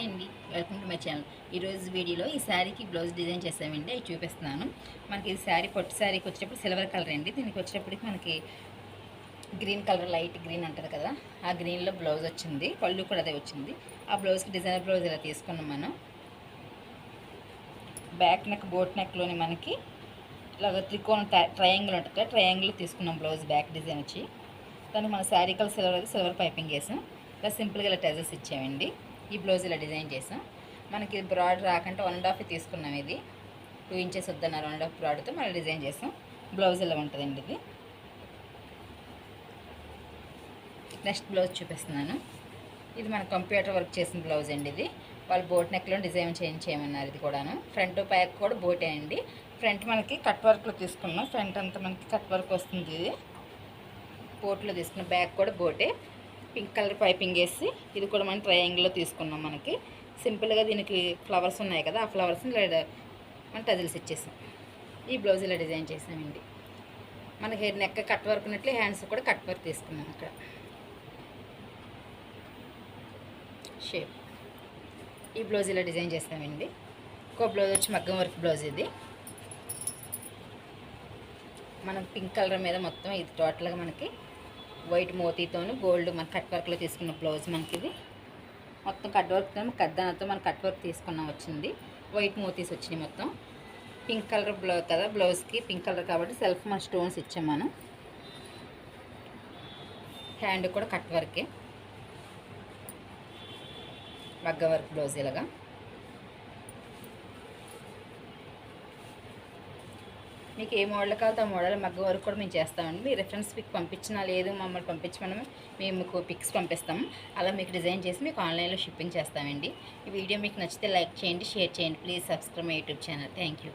Hi అండి, welcome to my channel. ఈరోజు వీడియోలో ఈ శారీకి బ్లౌజ్ డిజైన్ చేసామండి, అవి చూపిస్తున్నాను. మనకి ఈ శారీ పొట్టి శారీకి వచ్చేటప్పుడు సిల్వర్ కలర్ అండి. దీనికి వచ్చేటప్పటికి మనకి గ్రీన్ కలర్, లైట్ గ్రీన్ అంటారు కదా, ఆ గ్రీన్లో బ్లౌజ్ వచ్చింది. పళ్ళు కూడా అదే వచ్చింది. ఆ బ్లౌజ్కి డిజైనర్ బ్లౌజ్ ఇలా తీసుకున్నాం మనం. బ్యాక్ నెక్, బోట్ నెక్లోని మనకి ఇలాగ త్రికోణం ట్రయాంగిల్ ఉంటుంది కదా, ట్రయాంగిల్ తీసుకున్నాం బ్లౌజ్ బ్యాక్ డిజైన్ వచ్చి. దానికి మన శారీ కలర్ సిల్వర్ పైపింగ్ వేసాం. ఇలా సింపుల్గా ఇలా టెజల్స్ ఇచ్చామండి. ఈ బ్లౌజ్ ఇలా డిజైన్ చేసాం. మనకి బ్రాడ్ రాకంటే 1.5 తీసుకున్నాం. ఇది 2 ఇంచెస్ వద్దన్నారు. 1.5 బ్రాడ్తో మళ్ళీ డిజైన్ చేసాం. బ్లౌజ్ ఇలా ఉంటుందండి. ఇది నెక్స్ట్ బ్లౌజ్ చూపిస్తున్నాను. ఇది మన కంప్యూటర్ వర్క్ చేసిన బ్లౌజ్ అండి. ఇది వాళ్ళు బోట్ నెక్లో డిజైన్ చేయమన్నారు. ఇది కూడాను ఫ్రంట్ బ్యాక్ కూడా బోటే అండి. ఫ్రంట్ మనకి కట్ వర్క్లో తీసుకున్నాం. ఫ్రంట్ అంతా మనకి కట్ వర్క్ వస్తుంది. ఇది బోట్లో తీసుకున్నాం. బ్యాక్ కూడా బోటే, పింక్ కలర్ పైపింగ్ వేసి ఇది కూడా మనం ట్రయాంగిల్లో తీసుకున్నాం. మనకి సింపుల్గా దీనికి ఫ్లవర్స్ ఉన్నాయి కదా, ఆ ఫ్లవర్స్ని ఇలా మనం టజిల్స్ ఇచ్చేసాం. ఈ బ్లౌజ్ ఇలా డిజైన్ చేసామండి. మనకి నెక్ కట్ వర్క్ ఉన్నట్లు హ్యాండ్స్ కూడా కట్ వర్క్ తీసుకున్నాం. అక్కడ షేప్ ఈ బ్లౌజ్ ఇలా డిజైన్ చేస్తామండి. ఇంకో బ్లౌజ్ వచ్చి మగ్గం వర్క్ బ్లౌజ్. ఇది మనం పింక్ కలర్ మీద మొత్తం ఇది టోటల్గా మనకి వైట్ మోతీతోను గోల్డ్ మన కట్ వర్క్లో తీసుకున్న బ్లౌజ్. మనకి ఇది మొత్తం కట్ వర్క్తో కద్దానతో మనం కట్ వర్క్ తీసుకున్నాం. వచ్చింది వైట్ మోతీస్ వచ్చినాయి. మొత్తం పింక్ కలర్ బ్లౌజ్ కదా, బ్లౌజ్కి పింక్ కలర్ కాబట్టి సెల్ఫ్ మన స్టోన్స్ ఇచ్చాం మనం. హ్యాండ్ కూడా కట్ వర్కే, మగ్గ వర్క్ బ్లౌజ్. ఇలాగా మీకు ఏ మోడల్ కావాలో ఆ మోడల్ మగ్గ వరకు కూడా మేము చేస్తామండి. మీ రెఫరెన్స్ పిక్ పంపించినా లేదు మమ్మల్ని పంపించమని మేము మీకు పిక్స్ పంపిస్తాము. అలా మీకు డిజైన్ చేసి మీకు ఆన్లైన్లో షిప్పింగ్ చేస్తామండి. ఈ వీడియో మీకు నచ్చితే లైక్ చేయండి, షేర్ చేయండి. Please subscribe my YouTube channel. Thank you.